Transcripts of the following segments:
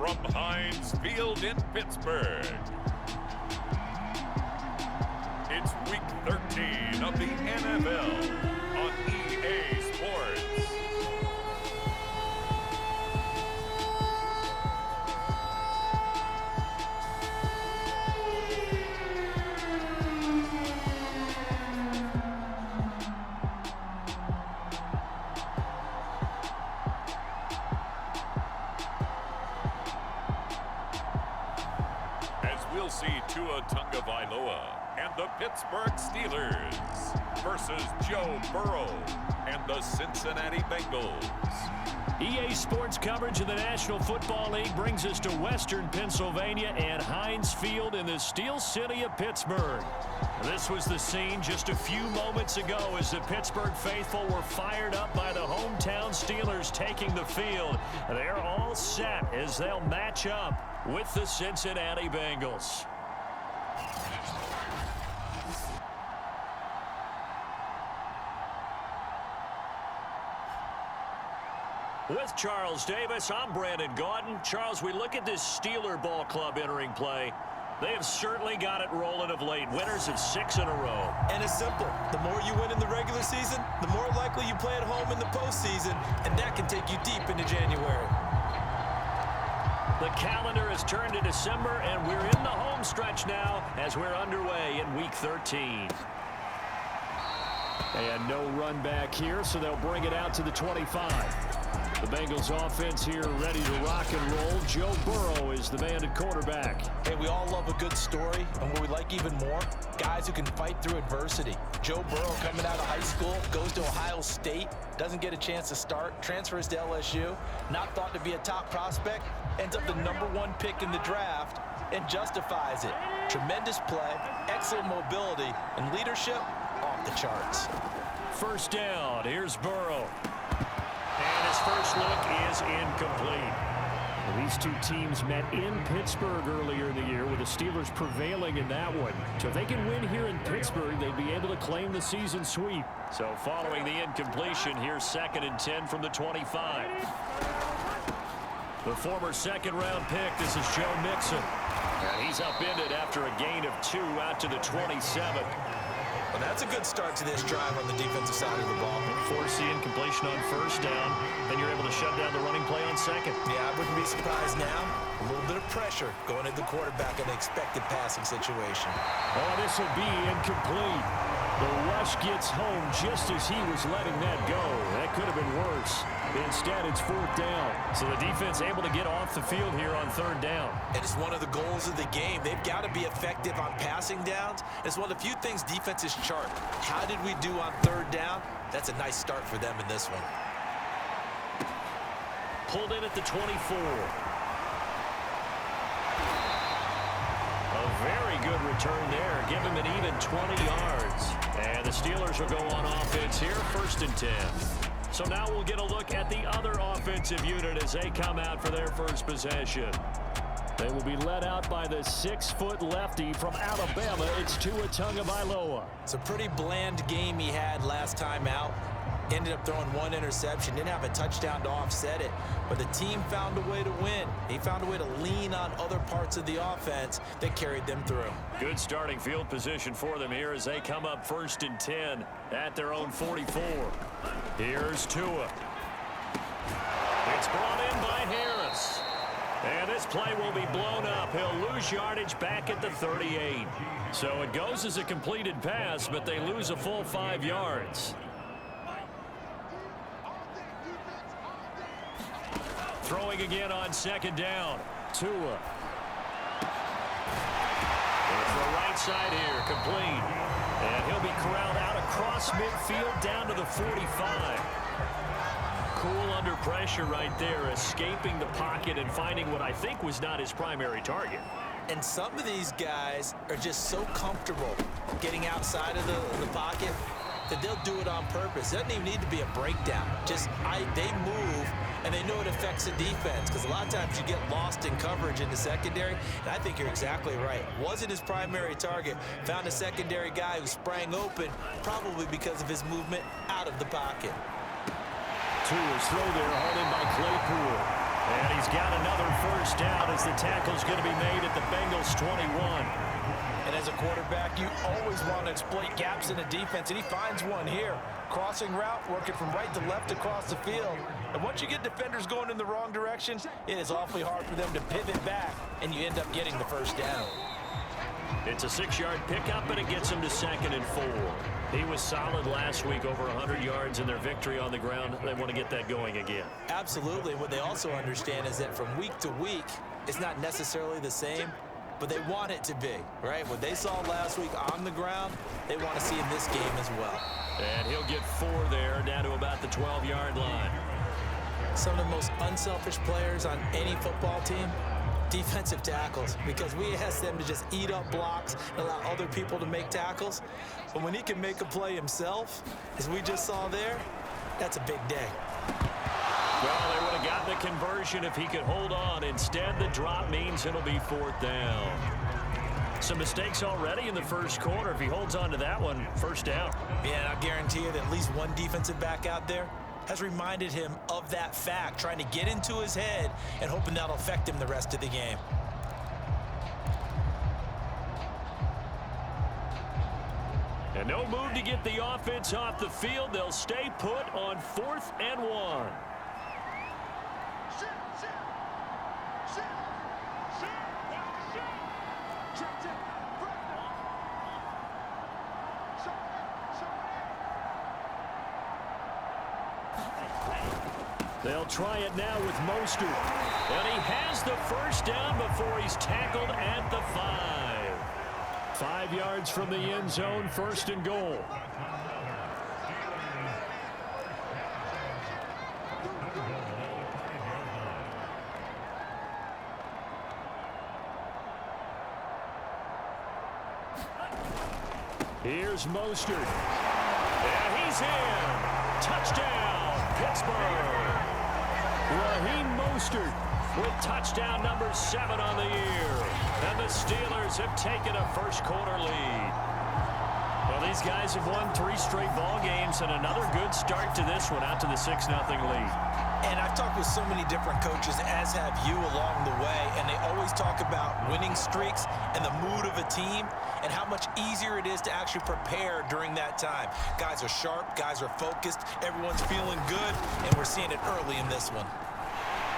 from Heinz Field in Pittsburgh. It's Week 13 of the NFL on EA Sports. We'll see Tua Tagovailoa and the Pittsburgh Steelers versus Joe Burrow and the Cincinnati Bengals. EA Sports coverage of the National Football League brings us to Western Pennsylvania and Heinz Field in the Steel City of Pittsburgh. This was the scene just a few moments ago as the Pittsburgh faithful were fired up by the hometown Steelers taking the field. They're all set as they'll match up with the Cincinnati Bengals. With Charles Davis, I'm Brandon Gaudin. Charles, we look at this Steeler ball club entering play. They have certainly got it rolling of late. Winners of 6 in a row. And it's simple. The more you win in the regular season, the more likely you play at home in the postseason, and that can take you deep into January. The calendar has turned to December, and we're in the home stretch now as we're underway in Week 13. And no run back here, so they'll bring it out to the 25. The Bengals offense here ready to rock and roll. Joe Burrow is the man at quarterback. Hey, we all love a good story, and what we like even more, guys who can fight through adversity. Joe Burrow coming out of high school, goes to Ohio State, doesn't get a chance to start, transfers to LSU, not thought to be a top prospect, ends up the #1 pick in the draft, and justifies it. Tremendous play, excellent mobility, and leadership off the charts. First down, here's Burrow. And his first look is incomplete. Well, these two teams met in Pittsburgh earlier in the year with the Steelers prevailing in that one. So if they can win here in Pittsburgh, they'd be able to claim the season sweep. So following the incompletion, here's 2nd and 10 from the 25. The former second-round pick, this is Joe Mixon. And he's upended after a gain of 2 out to the 27. Well, that's a good start to this drive on the defensive side of the ball. Force the incompletion on first down, then you're able to shut down the running play on second. Yeah, I wouldn't be surprised now. A little bit of pressure going at the quarterback in an expected passing situation. Oh, this will be incomplete. The rush gets home just as he was letting that go. That could have been worse. Instead, it's 4th down. So the defense able to get off the field here on 3rd down. And it's one of the goals of the game. They've got to be effective on passing downs. It's one of the few things defenses chart. How did we do on 3rd down? That's a nice start for them in this one. Pulled in at the 24. A very good return there. Give him an even 20 yards. And the Steelers will go on offense here, 1st and 10. So now we'll get a look at the other offensive unit as they come out for their first possession. They will be led out by the 6-foot lefty from Alabama. It's Tua Tagovailoa. It's a pretty bland game he had last time out. Ended up throwing 1 interception. Didn't have a touchdown to offset it. But the team found a way to win. He found a way to lean on other parts of the offense that carried them through. Good starting field position for them here as they come up 1st and 10 at their own 44. Here's Tua. It's brought in by Harris. And this play will be blown up. He'll lose yardage back at the 38. So it goes as a completed pass, but they lose a full 5 yards. Throwing again on 2nd down. Tua. It's the right side here, complete. And he'll be corralled out across midfield down to the 45. Cool under pressure right there, escaping the pocket and finding what I think was not his primary target. And some of these guys are just so comfortable getting outside of the pocket that they'll do it on purpose. It doesn't even need to be a breakdown. They move, and they know it affects the defense because a lot of times you get lost in coverage in the secondary, and I think you're exactly right. Wasn't his primary target. Found a secondary guy who sprang open, probably because of his movement out of the pocket. Tua's throw there, hauled in by Claypool. And he's got another first down as the tackle's going to be made at the Bengals 21. And as a quarterback, you always want to exploit gaps in the defense, and he finds one here. Crossing route, working from right to left across the field. And once you get defenders going in the wrong direction, it is awfully hard for them to pivot back, and you end up getting the first down. It's a 6-yard pickup, and it gets him to 2nd and 4. He was solid last week, over 100 yards in their victory on the ground. They want to get that going again. Absolutely. What they also understand is that from week to week, it's not necessarily the same, but they want it to be, right? What they saw last week on the ground, they want to see in this game as well. And he'll get 4 there, down to about the 12-yard line. Some of the most unselfish players on any football team, defensive tackles, because we ask them to just eat up blocks and allow other people to make tackles. But when he can make a play himself, as we just saw there, that's a big day. Well, they would have gotten the conversion if he could hold on. Instead, the drop means it'll be 4th down. Some mistakes already in the first quarter. If he holds on to that one, first down. Yeah, and I guarantee you that at least one defensive back out there has reminded him of that fact, trying to get into his head and hoping that'll affect him the rest of the game. And no move to get the offense off the field. They'll stay put on 4th and 1. They'll try it now with Mostert. And he has the first down before he's tackled at the 5. 5 yards from the end zone, 1st and goal. Here's Mostert. And he's in. Touchdown, Pittsburgh. Raheem Mostert with touchdown number 7 on the year. And the Steelers have taken a first-quarter lead. Well, these guys have won 3 straight ball games, and another good start to this one, out to the 6-0 lead. And I've talked with so many different coaches, as have you along the way, and they always talk about winning streaks and the mood of a team and how much easier it is to actually prepare during that time. Guys are sharp, guys are focused, everyone's feeling good, and we're seeing it early in this one.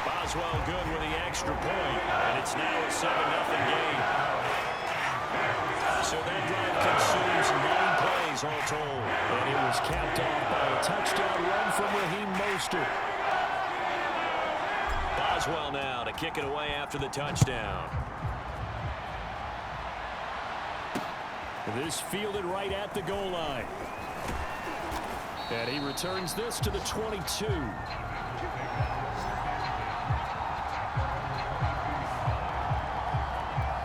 Boswell good with the extra point, and it's now a 7-0 game. So that drive consumes 9 plays all told. And it was capped off by a touchdown run from Raheem Mostert. Boswell now to kick it away after the touchdown. This fielded right at the goal line. And he returns this to the 22.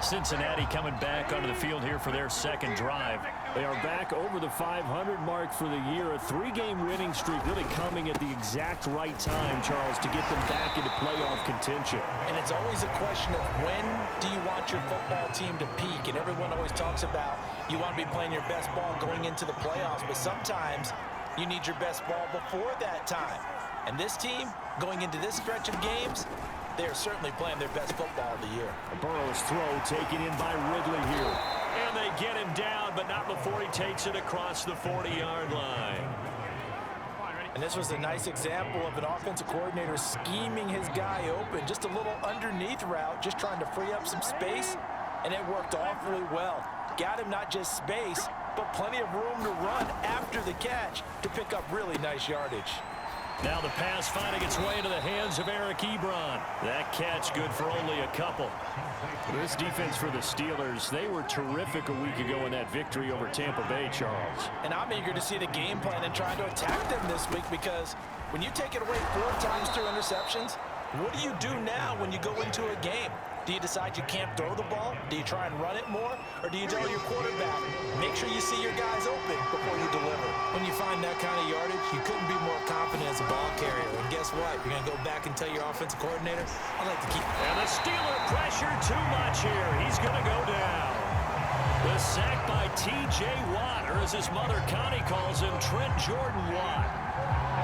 Cincinnati coming back onto the field here for their second drive. They are back over the 500 mark for the year. A 3-game winning streak really coming at the exact right time, Charles, to get them back into playoff contention. And it's always a question of when do you want your football team to peak? And everyone always talks about you want to be playing your best ball going into the playoffs, but sometimes you need your best ball before that time. And this team, going into this stretch of games, they are certainly playing their best football of the year. Burrow's throw taken in by Ridley here. And they get him down, but not before he takes it across the 40-yard line. And this was a nice example of an offensive coordinator scheming his guy open. Just a little underneath route, just trying to free up some space, and it worked awfully well. Got him not just space, but plenty of room to run after the catch to pick up really nice yardage. Now the pass finding its way into the hands of Eric Ebron. That catch good for only a couple. This defense for the Steelers, they were terrific a week ago in that victory over Tampa Bay, Charles. And I'm eager to see the game plan and try to attack them this week, because when you take it away 4 times through interceptions, what do you do now when you go into a game? Do you decide you can't throw the ball? Do you try and run it more? Or do you tell your quarterback, make sure you see your guys open before you deliver? When you find that kind of yardage, you couldn't be more confident as a ball carrier. And guess what? You're going to go back and tell your offensive coordinator, I like to keep... And the Steeler pressure too much here. He's going to go down. The sack by T.J. Watt, or as his mother Connie calls him, Trent Jordan Watt.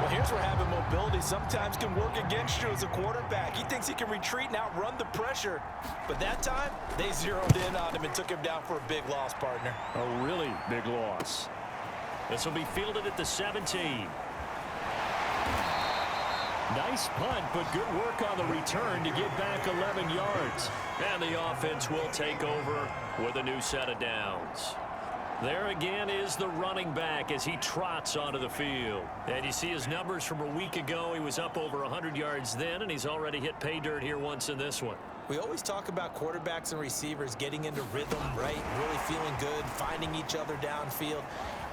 Well, here's where having mobility sometimes can work against you as a quarterback. He thinks he can retreat and outrun the pressure. But that time, they zeroed in on him and took him down for a big loss, partner. A really big loss. This will be fielded at the 17. Nice punt, but good work on the return to get back 11 yards. And the offense will take over with a new set of downs. There again is the running back as he trots onto the field. And you see his numbers from a week ago. He was up over 100 yards then, and he's already hit pay dirt here once in this one. We always talk about quarterbacks and receivers getting into rhythm, right? Really feeling good, finding each other downfield.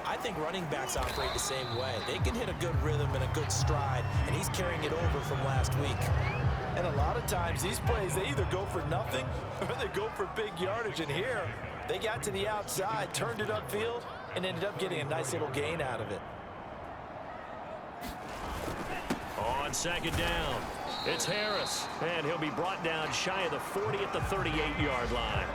I think running backs operate the same way. They can hit a good rhythm and a good stride, and he's carrying it over from last week. And a lot of times these plays, they either go for nothing or they go for big yardage. And here, they got to the outside, turned it upfield, and ended up getting a nice little gain out of it. On second down, it's Harris, and he'll be brought down shy of the 40 at the 38-yard line.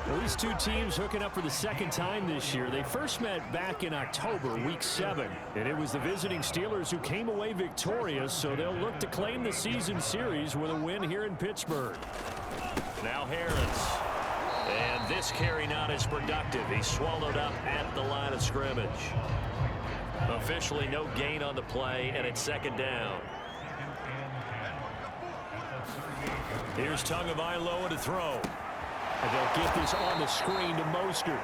Well, these two teams hooking up for the second time this year. They first met back in October, week 7. And it was the visiting Steelers who came away victorious, so they'll look to claim the season series with a win here in Pittsburgh. Now Harris. And this carry not as productive. He's swallowed up at the line of scrimmage. Officially no gain on the play, and it's second down. Here's Tagovailoa to throw. And they'll get this on the screen to Mostert.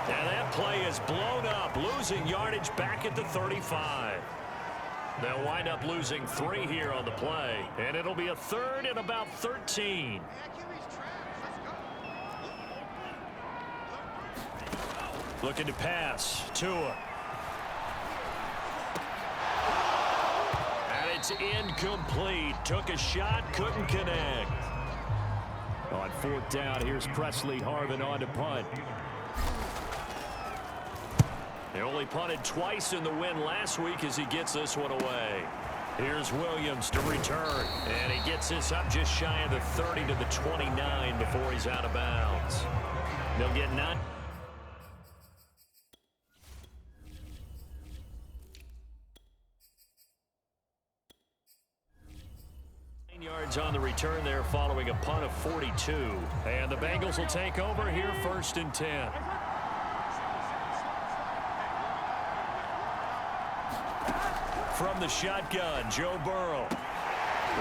And that play is blown up, losing yardage back at the 35. They'll wind up losing 3 here on the play, and it'll be a third and about 13. Looking to pass. Tua. And it's incomplete. Took a shot, couldn't connect. On fourth down, here's Presley Harvin on to punt. They only punted twice in the win last week as he gets this one away. Here's Williams to return. And he gets this up just shy of the 30 to the 29 before he's out of bounds. They'll get 9. Yards on the return there following a punt of 42. And the Bengals will take over here first and 10. From the shotgun, Joe Burrow.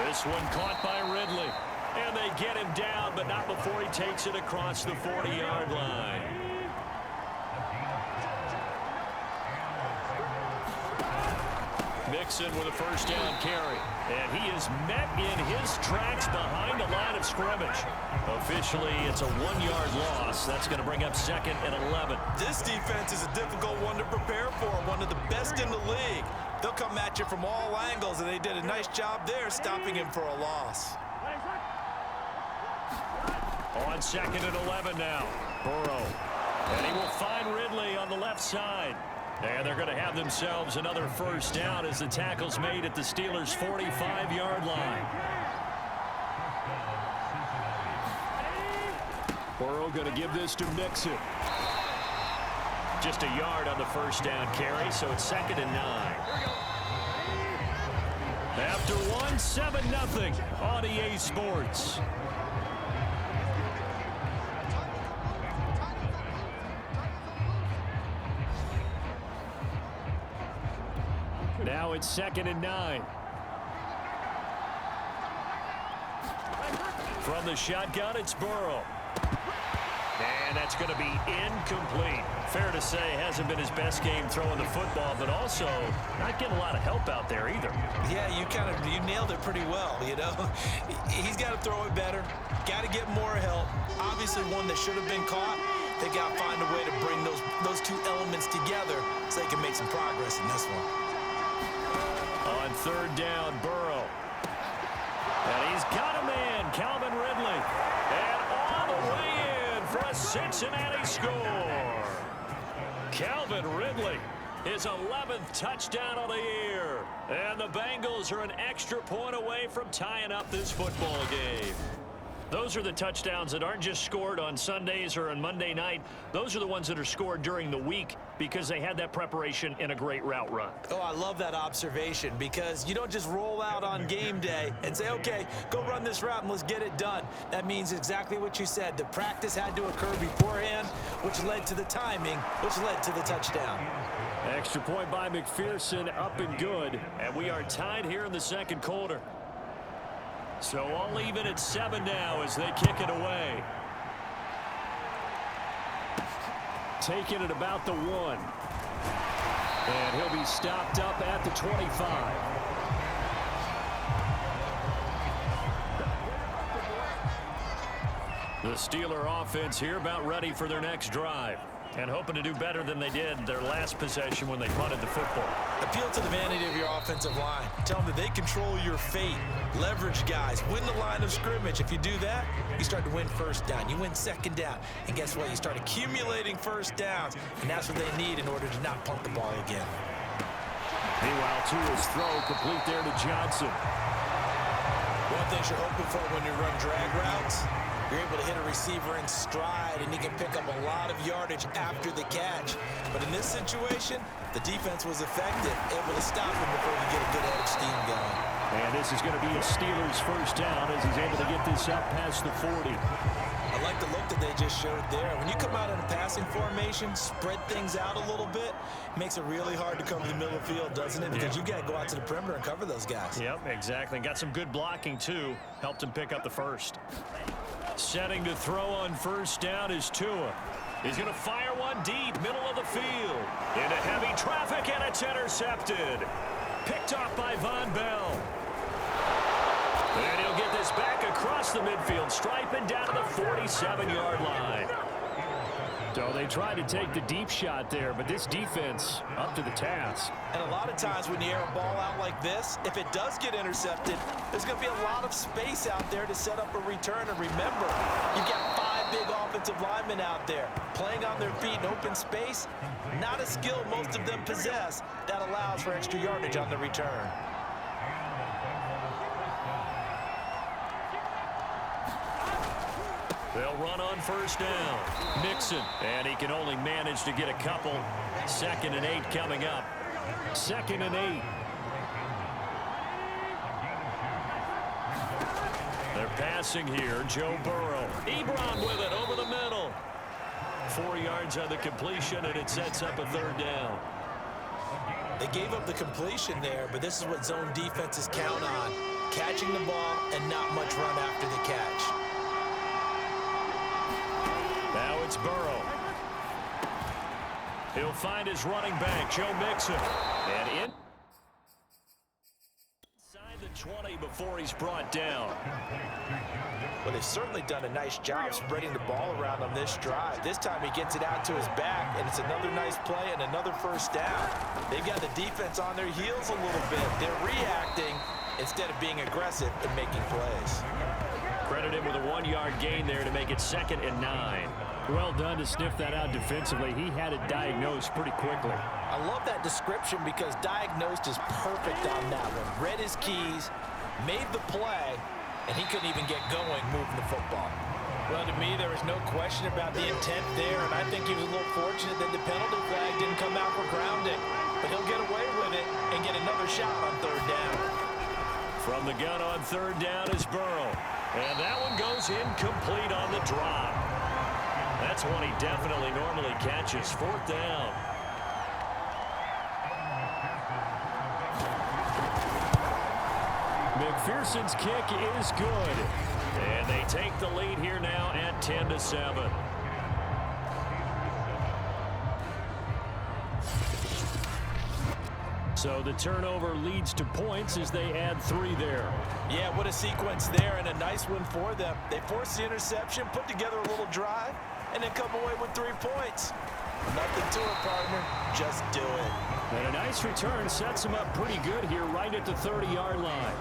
This one caught by Ridley. And they get him down, but not before he takes it across the 40-yard line. Mixon with a first down carry. And he is met in his tracks behind the line of scrimmage. Officially, it's a 1-yard loss. That's going to bring up second and 11. This defense is a difficult one to prepare for, one of the best in the league. They'll come at you from all angles, and they did a nice job there stopping him for a loss. On second and 11 now, Burrow. And he will find Ridley on the left side. And they're going to have themselves another first down as the tackle's made at the Steelers' 45-yard line. Burrow going to give this to Mixon. Just a yard on the first down carry, so it's second and 9. After one, 7-0 on EA Sports. Now it's second and 9. From the shotgun, it's Burrow. And that's going to be incomplete. Fair to say, hasn't been his best game throwing the football, but also not getting a lot of help out there either. Yeah, you nailed it pretty well, you know. He's got to throw it better. Got to get more help. Obviously one that should have been caught. They got to find a way to bring those two elements together so they can make some progress in this one. On third down, Burrow. And he's got a man, Calvin Ridley. And all the way in for a Cincinnati score. Calvin Ridley, his 11th touchdown of the year. And the Bengals are an extra point away from tying up this football game. Those are the touchdowns that aren't just scored on Sundays or on Monday night. Those are the ones that are scored during the week because they had that preparation in a great route run. Oh, I love that observation because you don't just roll out on game day and say, okay, go run this route and let's get it done. That means exactly what you said. The practice had to occur beforehand, which led to the timing, which led to the touchdown. Extra point by McPherson, up and good. And we are tied here in the second quarter. So all even at 7 now as they kick it away. Taking it about the 1. And he'll be stopped up at the 25. The Steeler offense here about ready for their next drive. And hoping to do better than they did their last possession when they punted the football. Appeal to the vanity of your offensive line. Tell them that they control your fate. Leverage guys. Win the line of scrimmage. If you do that, you start to win first down. You win second down. And guess what? You start accumulating first downs. And that's what they need in order to not punt the ball again. Meanwhile, Tua's throw complete there to Johnson. One thing you're hoping for when you run drag routes, you're able to hit a receiver in stride, and he can pick up a lot of yardage after the catch. But in this situation, the defense was effective, able to stop him before he get a good head of steam going. And this is going to be a Steelers first down as he's able to get this up past the 40. I like the look that they just showed there. When you come out in a passing formation, spread things out a little bit, makes it really hard to cover the middle of the field, doesn't it? Because you've got to go out to the perimeter and cover those guys. Yep, exactly. Got some good blocking, too. Helped him pick up the first. Setting to throw on first down is Tua. He's going to fire one deep, middle of the field. Into heavy traffic, and it's intercepted. Picked off by Von Bell. And he'll get this back across the midfield stripe and down to the 47-yard line. So they tried to take the deep shot there, but this defense up to the task. And a lot of times when you air a ball out like this, if it does get intercepted, there's going to be a lot of space out there to set up a return. And remember, you've got 5 big offensive linemen out there playing on their feet in open space. Not a skill most of them possess that allows for extra yardage on the return. They'll run on first down. Mixon, and he can only manage to get a couple. 2nd and 8 coming up. 2nd and 8. They're passing here. Joe Burrow. Ebron with it over the middle. 4 yards on the completion, and it sets up a 3rd down. They gave up the completion there, but this is what zone defenses count on. Catching the ball and not much run after the catch. Now it's Burrow. He'll find his running back, Joe Mixon. And inside the 20 before he's brought down. Well, they've certainly done a nice job spreading the ball around on this drive. This time he gets it out to his back, and it's another nice play and another first down. They've got the defense on their heels a little bit. They're reacting instead of being aggressive and making plays. Credit him with a 1-yard gain there to make it 2nd and 9. Well done to sniff that out defensively. He had it diagnosed pretty quickly. I love that description because diagnosed is perfect on that one. Read his keys, made the play, and he couldn't even get going moving the football. Well, to me, there was no question about the intent there, and I think he was a little fortunate that the penalty flag didn't come out for grounding. But he'll get away with it and get another shot on 3rd down. From the gun on 3rd down is Burrow. And that one goes incomplete on the drop. That's one he definitely normally catches. 4th down. McPherson's kick is good. And they take the lead here now at 10-7. So the turnover leads to points as they add 3 there. Yeah, what a sequence there, and a nice one for them. They force the interception, put together a little drive, and then come away with 3 points. Nothing to it, partner. Just do it. And a nice return sets them up pretty good here right at the 30-yard line.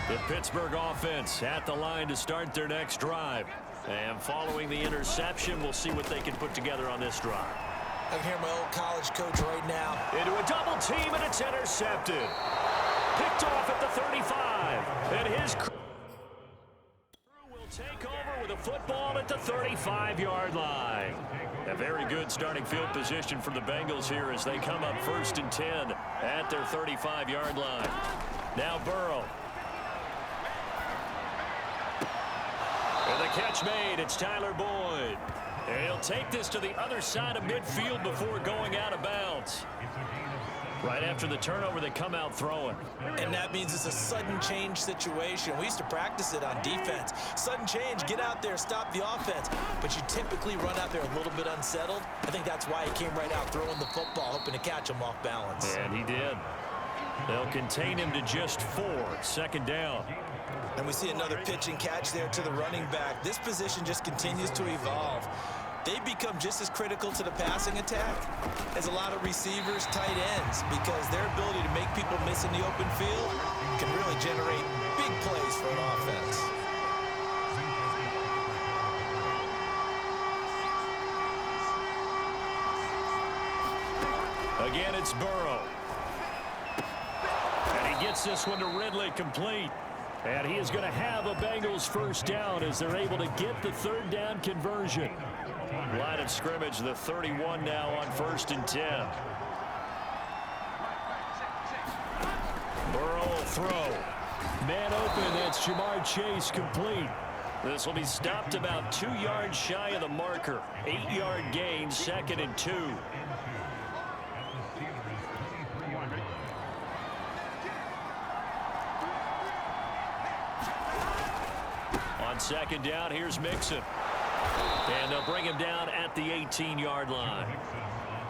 The Pittsburgh offense at the line to start their next drive. And following the interception, we'll see what they can put together on this drive. I can hear my old college coach right now. Into a double team, and it's intercepted. Picked off at the 35. And his... Take over with a football at the 35-yard line. A very good starting field position for the Bengals here as they come up 1st and 10 at their 35-yard line. Now Burrow. And the catch made. It's Tyler Boyd. And he'll take this to the other side of midfield before going out of bounds. Right after the turnover, they come out throwing. And that means it's a sudden change situation. We used to practice it on defense. Sudden change, get out there, stop the offense. But you typically run out there a little bit unsettled. I think that's why he came right out throwing the football, hoping to catch him off balance. And he did. They'll contain him to just 4. 2nd down. And we see another pitch and catch there to the running back. This position just continues to evolve. They become just as critical to the passing attack as a lot of receivers, tight ends, because their ability to make people miss in the open field can really generate big plays for an offense. Again, it's Burrow. And he gets this one to Ridley complete. And he is going to have a Bengals 1st down as they're able to get the 3rd down conversion. Line of scrimmage, the 31 now on 1st and 10. Burrow will throw. Man open, that's Jamar Chase complete. This will be stopped about 2 yards shy of the marker. 8-yard gain, 2nd and 2. On 2nd down, here's Mixon. And they'll bring him down at the 18-yard line.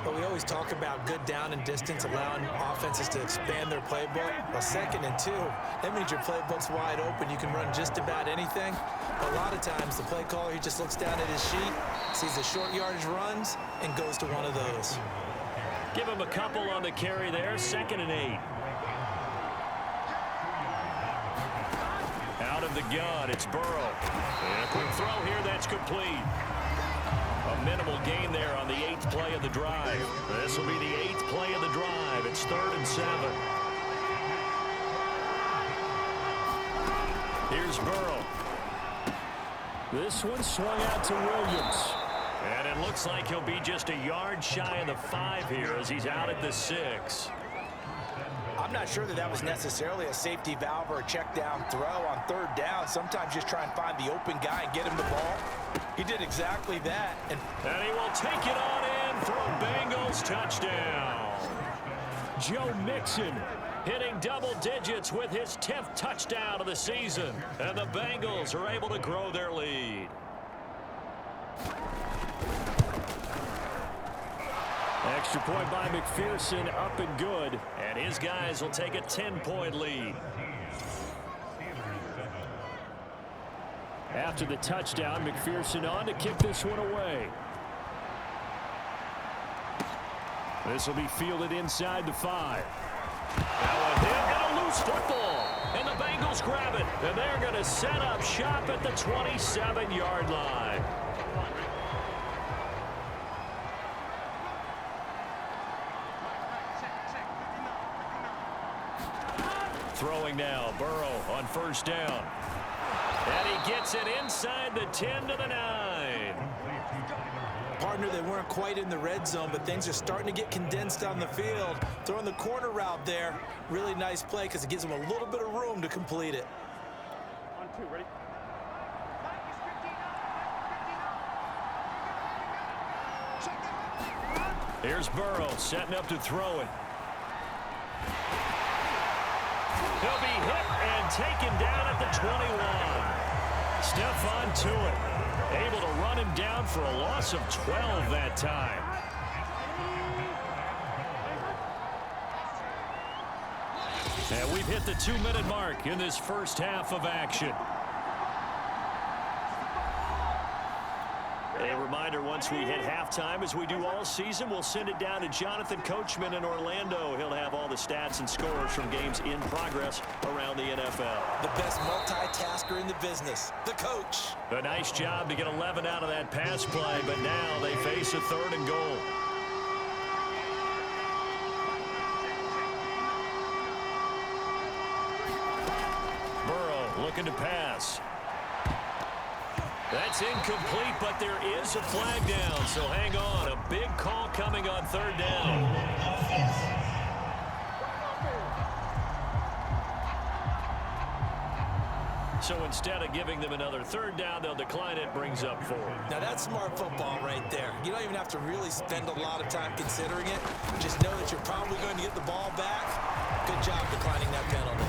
But we always talk about good down and distance, allowing offenses to expand their playbook. Well, 2nd and 2, that means your playbook's wide open. You can run just about anything. But a lot of times, the play caller, he just looks down at his sheet, sees the short yardage runs, and goes to one of those. Give him a couple on the carry there, 2nd and 8. Out of the gun, it's Burrow. And a quick throw here, that's complete. A minimal gain there on the 8th play of the drive. This will be the 8th play of the drive. It's 3rd and 7. Here's Burrow. This one swung out to Williams. And it looks like he'll be just a yard shy of the 5 here as he's out at the 6. I'm not sure that was necessarily a safety valve or a check down throw on 3rd down. Sometimes just try and find the open guy and get him the ball. He did exactly that. And he will take it on in for a Bengals touchdown. Joe Mixon hitting double digits with his 10th touchdown of the season. And the Bengals are able to grow their lead. Extra point by McPherson, up and good. And his guys will take a 10-point lead. After the touchdown, McPherson on to kick this one away. This will be fielded inside the 5. Now a hit and a loose football. And the Bengals grab it. And they're going to set up shop at the 27-yard line. Throwing now, Burrow on 1st down. And he gets it inside the 10 to the 9. Partner, they weren't quite in the red zone, but things are starting to get condensed on the field. Throwing the corner route there. Really nice play because it gives them a little bit of room to complete it. On 2, ready? Here's Burrow setting up to throw it. He'll be hit and taken down at the 21. Stephon Tuitt able to run him down for a loss of 12 that time. And we've hit the 2-minute mark in this first half of action. A reminder, once we hit halftime, as we do all season, we'll send it down to Jonathan Coachman in Orlando. He'll have all the stats and scores from games in progress around the NFL. The best multitasker in the business, the coach. A nice job to get 11 out of that pass play, but now they face a 3rd and goal. Burrow looking to pass. That's incomplete, but there is a flag down, so hang on. A big call coming on third down. So instead of giving them another third down, they'll decline it, brings up 4. Now that's smart football right there. You don't even have to really spend a lot of time considering it. Just know that you're probably going to get the ball back. Good job declining that penalty.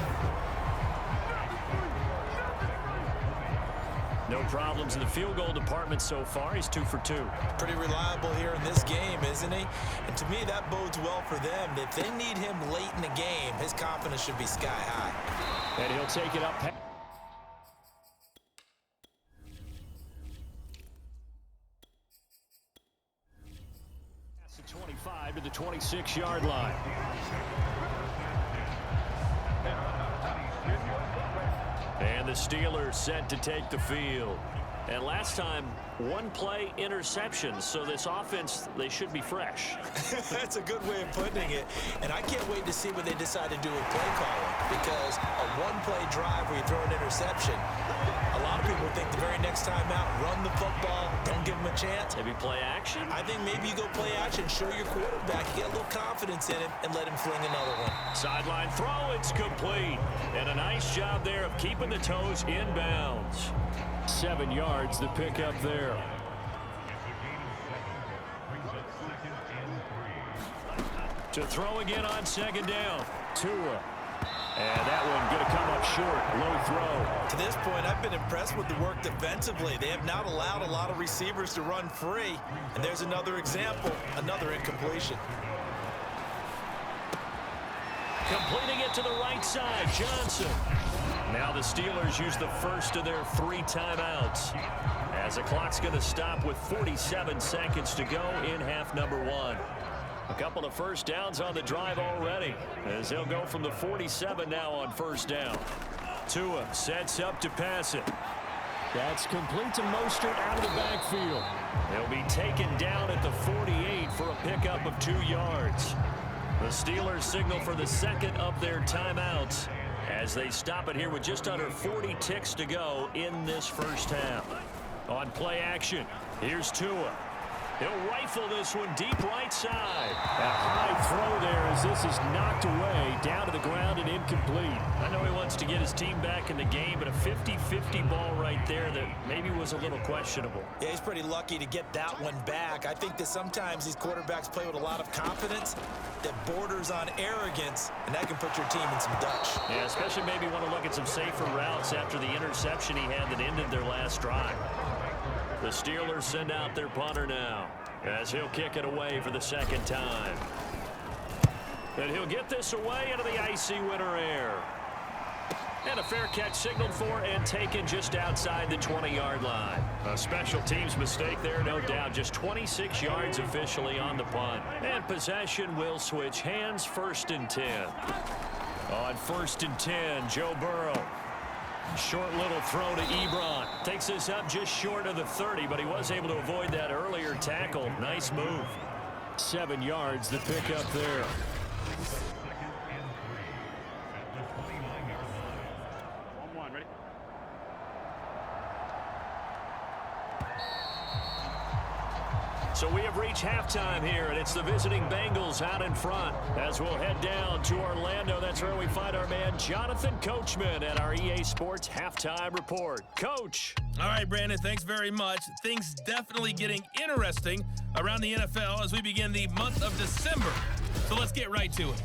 No problems in the field goal department so far. He's 2 for 2. Pretty reliable here in this game, isn't he? And to me, that bodes well for them. If they need him late in the game, his confidence should be sky high. And he'll take it up. The 25 to the 26-yard line. And the Steelers set to take the field. And last time, one play interception, so this offense, they should be fresh. That's a good way of putting it. And I can't wait to see what they decide to do with play calling, because a one-play drive where you throw an interception, a lot of people think the very next time out, run the football, don't give them a chance. Maybe play action? I think maybe you go play action, show your quarterback, get a little confidence in him, and let him fling another one. Sideline throw, it's complete. And a nice job there of keeping the toes in bounds. 7 yards, the pickup there. To throw again on second down. Tua. And that one going to come up short. Low throw. To this point, I've been impressed with the work defensively. They have not allowed a lot of receivers to run free. And there's another example, another incompletion. Completing it to the right side, Johnson. Now the Steelers use the first of their 3 timeouts, as the clock's going to stop with 47 seconds to go in half number 1. A couple of first downs on the drive already, as they'll go from the 47 now on first down. Tua sets up to pass it. That's complete to Mostert out of the backfield. They'll be taken down at the 48 for a pickup of 2 yards. The Steelers signal for the second of their timeouts as they stop it here with just under 40 ticks to go in this first half. On play action, here's Tua. He'll rifle this one deep right side. A high throw there as this is knocked away, down to the ground and incomplete. I know he wants to get his team back in the game, but a 50-50 ball right there that maybe was a little questionable. Yeah, he's pretty lucky to get that one back. I think that sometimes these quarterbacks play with a lot of confidence that borders on arrogance, and that can put your team in some Dutch. Yeah, especially maybe want to look at some safer routes after the interception he had that ended their last drive. The Steelers send out their punter now, as he'll kick it away for the second time. And he'll get this away into the icy winter air. And a fair catch signaled for and taken just outside the 20-yard line. A special teams mistake there, no doubt. Just 26 yards officially on the punt. And possession will switch hands, 1st and 10. On 1st and 10, Joe Burrow. Short little throw to Ebron. Takes this up just short of the 30, but he was able to avoid that earlier tackle. Nice move. 7 yards, the pickup there. So we have reached halftime here, and it's the visiting Bengals out in front. As we'll head down to Orlando, that's where we find our man Jonathan Coachman at our EA Sports Halftime Report. Coach. All right, Brandon, thanks very much. Things definitely getting interesting around the NFL as we begin the month of December. So let's get right to it.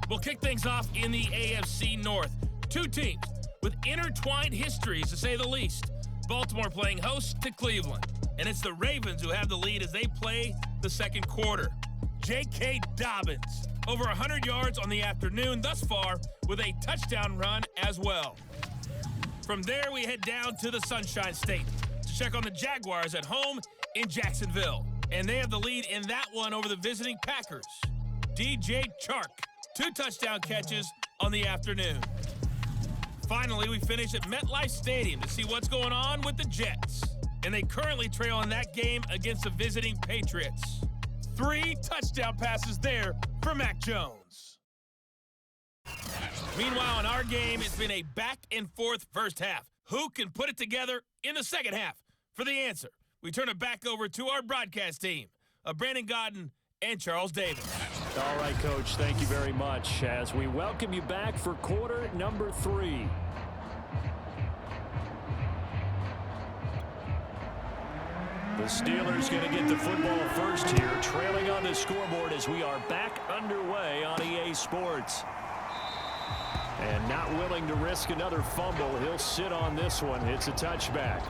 We'll kick things off in the AFC North. 2 teams with intertwined histories, to say the least. Baltimore playing host to Cleveland. And it's the Ravens who have the lead as they play the second quarter. J.K. Dobbins, over 100 yards on the afternoon thus far with a touchdown run as well. From there, we head down to the Sunshine State to check on the Jaguars at home in Jacksonville. And they have the lead in that one over the visiting Packers. DJ Chark, 2 touchdown catches on the afternoon. Finally, we finish at MetLife Stadium to see what's going on with the Jets. And they currently trail in that game against the visiting Patriots. 3 touchdown passes there for Mac Jones. Meanwhile, in our game, it's been a back-and-forth first half. who can put it together in the second half? For the answer, we turn it back over to our broadcast team of Brandon Godden and Charles Davis. All right, Coach, thank you very much as we welcome you back for quarter number 3. The Steelers going to get the football first here, trailing on the scoreboard as we are back underway on EA Sports. And not willing to risk another fumble, he'll sit on this one. It's a touchback.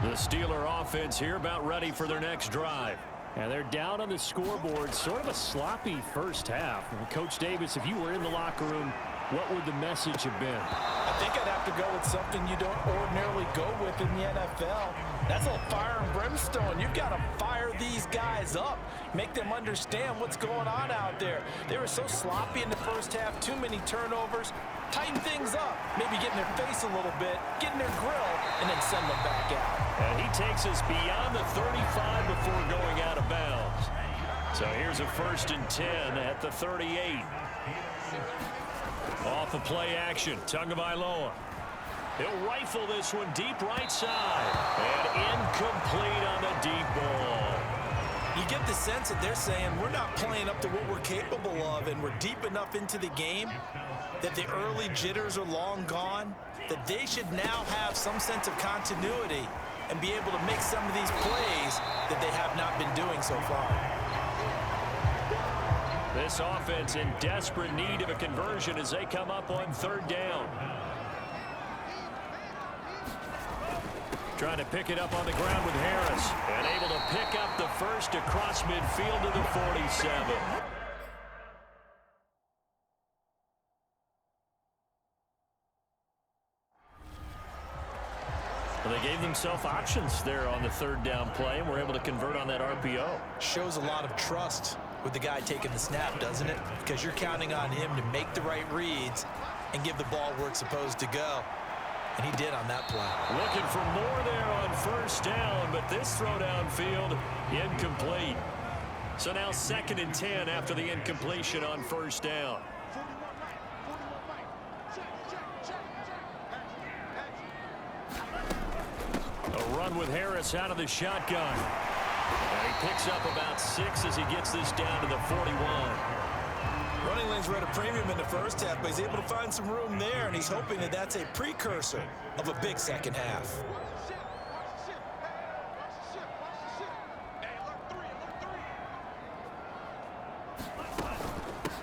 The Steeler offense here about ready for their next drive. And they're down on the scoreboard, sort of a sloppy first half. And Coach Davis, if you were in the locker room, what would the message have been? I think I'd have to go with something you don't ordinarily go with in the NFL. That's a fire and brimstone. You've got to fire these guys up, make them understand what's going on out there. They were so sloppy in the first half, too many turnovers. Tighten things up, maybe get in their face a little bit, get in their grill, and then send them back out. And he takes us beyond the 35 before going out of bounds. So here's a 1st and 10 at the 38. Off of play action, Tagovailoa. He'll rifle this one deep right side. And incomplete on the deep ball. You get the sense that they're saying we're not playing up to what we're capable of, and we're deep enough into the game that the early jitters are long gone, that they should now have some sense of continuity and be able to make some of these plays that they have not been doing so far. This offense in desperate need of a conversion as they come up on 3rd down. Trying to pick it up on the ground with Harris. And able to pick up the first across midfield to the 47. Well, they gave themselves options there on the 3rd down play and were able to convert on that RPO. Shows a lot of trust with the guy taking the snap, doesn't it? Because you're counting on him to make the right reads and give the ball where it's supposed to go. And he did on that play. Looking for more there on 1st down, but this throw downfield, incomplete. So now 2nd and 10 after the incompletion on 1st down. A run with Harris out of the shotgun. And he picks up about 6 as he gets this down to the 41. Running lanes were at a premium in the first half, but he's able to find some room there, and he's hoping that that's a precursor of a big second half.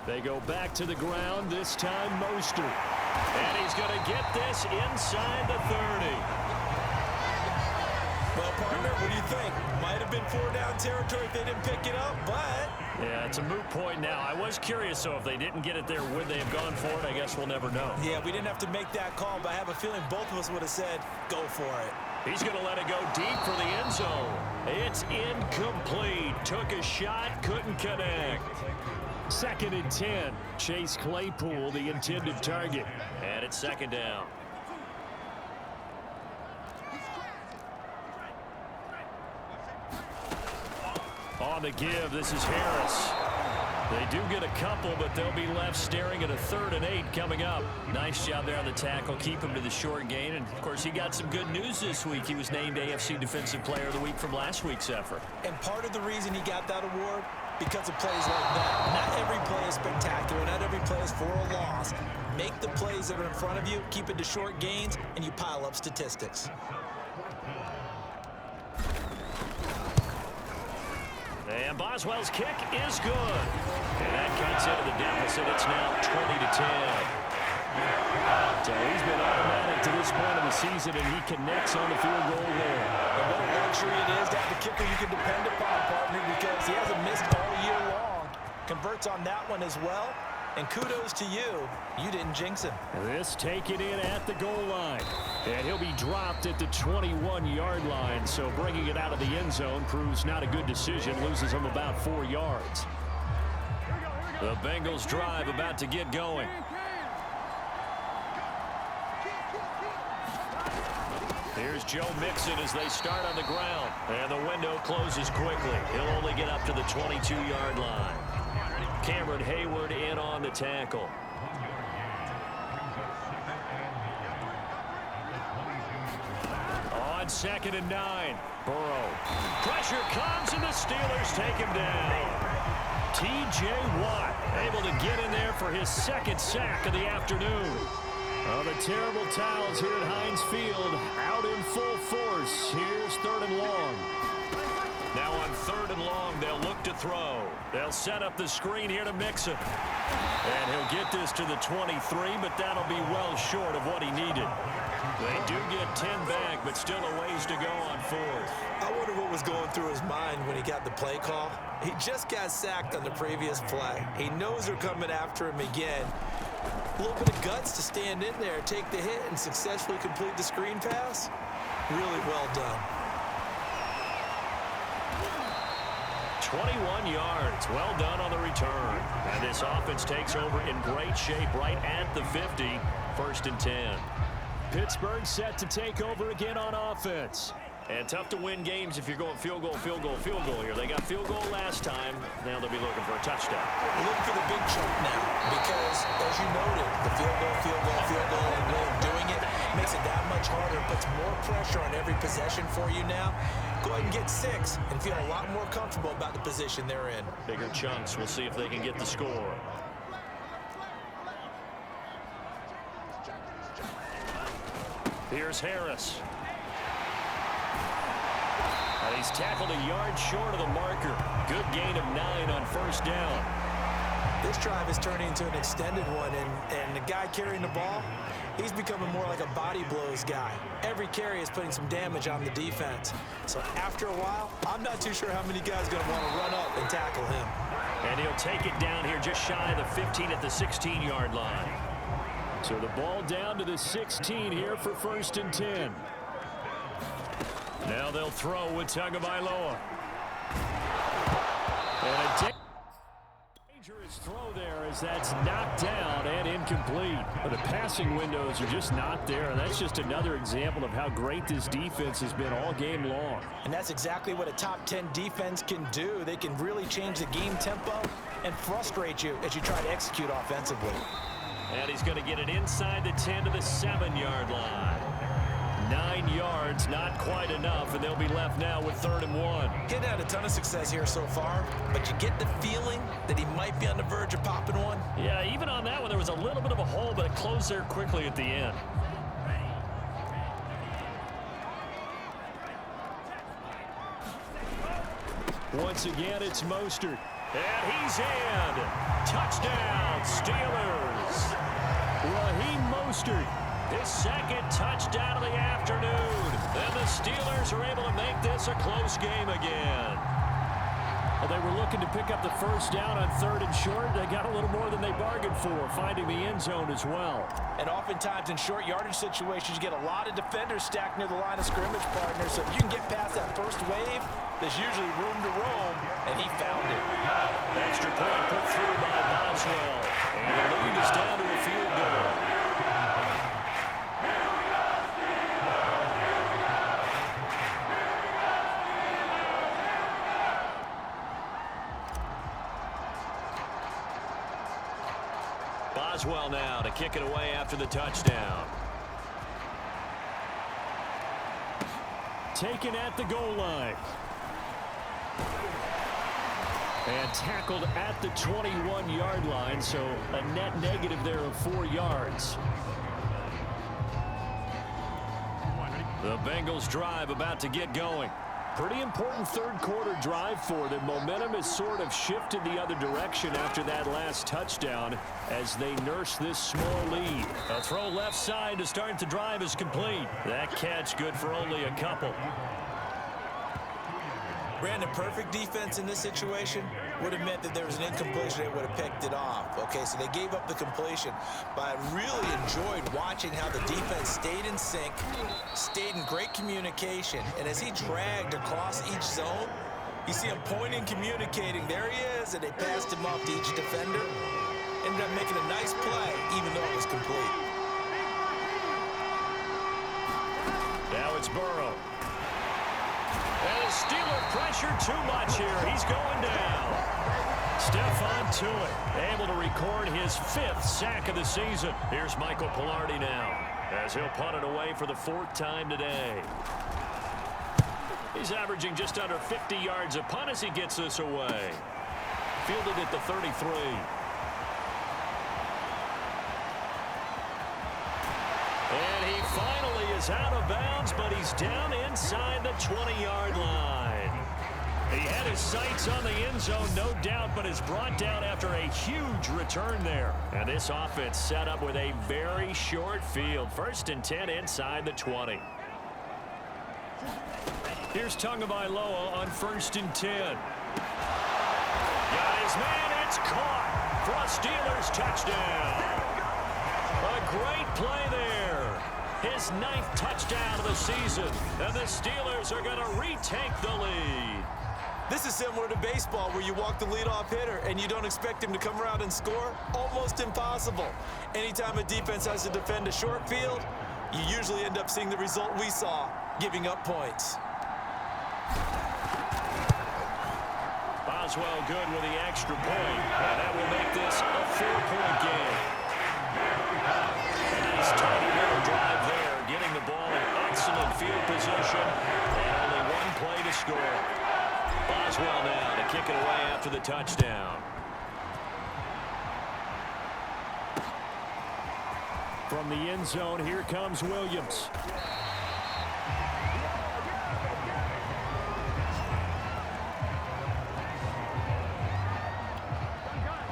They go back to the ground, this time Mostert. And he's going to get this inside the 30. Well, partner, what do you think? Might have been 4-down territory if they didn't pick it up, but... Yeah, it's a moot point now. I was curious, so if they didn't get it there, would they have gone for it? I guess we'll never know. Yeah, we didn't have to make that call, but I have a feeling both of us would have said, go for it. He's going to let it go deep for the end zone. It's incomplete. Took a shot, couldn't connect. 2nd and 10. Chase Claypool, the intended target. And it's 2nd down. On the give, this is Harris. They do get a couple, but they'll be left staring at a 3rd and 8 coming up. Nice job there on the tackle. Keep him to the short gain. And, of course, he got some good news this week. He was named AFC Defensive Player of the Week from last week's effort. And part of the reason he got that award, because of plays like that. Not every play is spectacular. Not every play is for a loss. Make the plays that are in front of you, keep it to short gains, and you pile up statistics. And Boswell's kick is good. And that cuts into the deficit. It's now 20-10. So he's been automatic to this point of the season, and he connects on the field goal there. And what a luxury it is to have the kicker you can depend upon, partner, because he hasn't missed all year long. Converts on that one as well. And kudos to you. You didn't jinx him. This taken in at the goal line. And he'll be dropped at the 21-yard line. So bringing it out of the end zone proves not a good decision. Loses him about 4 yards. The Bengals drive about to get going. Here's Joe Mixon as they start on the ground. And the window closes quickly. He'll only get up to the 22-yard line. Cameron Hayward in on the tackle. on 2nd and 9. Burrow. Pressure comes, and the Steelers take him down. T.J. Watt able to get in there for his 2nd sack of the afternoon. Oh, the terrible towels here at Heinz Field out in full force. Here's 3rd and long. Now on 3rd and long, they'll look to throw. They'll set up the screen here to Mixon. And he'll get this to the 23, but that'll be well short of what he needed. They do get 10 back, but still a ways to go on 4th. I wonder what was going through his mind when he got the play call. He just got sacked on the previous play. He knows they're coming after him again. A little bit of guts to stand in there, take the hit, and successfully complete the screen pass. Really well done. 21 yards. Well done on the return. And this offense takes over in great shape right at the 50. 1st and 10. Pittsburgh set to take over again on offense. And tough to win games if you're going field goal here. They got field goal last time. Now they'll be looking for a touchdown. We're looking for the big chunk now because, as you noted, the field goal, and way of doing it makes it that much harder. Puts more pressure on every possession for you now. Go ahead and get 6 and feel a lot more comfortable about the position they're in. Bigger chunks. We'll see if they can get the score. Here's Harris. And he's tackled a yard short of the marker. Good gain of 9 on 1st down. This drive is turning into an extended one, and the guy carrying the ball, he's becoming more like a body blows guy. Every carry is putting some damage on the defense. So after a while, I'm not too sure how many guys are going to want to run up and tackle him. And he'll take it down here just shy of the 15 at the 16-yard line. So the ball down to the 16 here for 1st and 10. Now they'll throw with Tagovailoa. And a dangerous throw there as that's knocked down and incomplete. But the passing windows are just not there, and that's just another example of how great this defense has been all game long. And that's exactly what a top 10 defense can do. They can really change the game tempo and frustrate you as you try to execute offensively. And he's going to get it inside the 10 to the 7-yard line. 9 yards, not quite enough, and they'll be left now with 3rd and 1. Getting had a ton of success here so far, but you get the feeling that he might be on the verge of popping one. Yeah, even on that one, there was a little bit of a hole, but it closed there quickly at the end. Once again, it's Mostert. And he's in. Touchdown, Steelers. Raheem Mostert, his 2nd touchdown of the afternoon. And the Steelers are able to make this a close game again. Well, they were looking to pick up the 1st down on 3rd and short. They got a little more than they bargained for, finding the end zone as well. And oftentimes in short yardage situations, you get a lot of defenders stacked near the line of scrimmage, partner. So if you can get past that first wave, there's usually room to roam, and he found it. Extra point put through by Boswell. And the lead is down to a field goal. Boswell now to kick it away after the touchdown. Taken at the goal line. And tackled at the 21-yard line, so a net negative there of 4 yards. The Bengals drive about to get going. Pretty important 3rd quarter drive for them. Momentum has sort of shifted the other direction after that last touchdown as they nurse this small lead. A throw left side to start the drive is complete. That catch good for only a couple. Brandon, perfect defense in this situation would have meant that there was an incompletion. They would have picked it off. Okay, so they gave up the completion. But I really enjoyed watching how the defense stayed in sync, stayed in great communication. And as he dragged across each zone, you see him pointing, communicating. There he is, and they passed him off to each defender. Ended up making a nice play, even though it was complete. Now it's Burrow. And the Steeler pressure too much here. He's going down. Stephon Tuitt able to record his 5th sack of the season. Here's Michael Pilardi now as he'll punt it away for the 4th time today. He's averaging just under 50 yards a punt as he gets this away. Fielded at the 33. And he finally is out of bounds, but he's down inside the 20-yard line. He had his sights on the end zone, no doubt, but is brought down after a huge return there. And this offense set up with a very short field. 1st and 10 inside the 20. Here's Tagovailoa on 1st and 10. Got his man, it's caught for a Steelers touchdown. A great play there. His 9th touchdown of the season, and the Steelers are going to retake the lead. This is similar to baseball where you walk the leadoff hitter and you don't expect him to come around and score. Almost impossible. Anytime a defense has to defend a short field, you usually end up seeing the result we saw, giving up points. Boswell good with the extra point, and that will make this a 4-point game. A nice tidy little drive there, getting the ball in excellent field position, and only 1 play to score. Boswell now to kick it away after the touchdown. From the end zone, here comes Williams.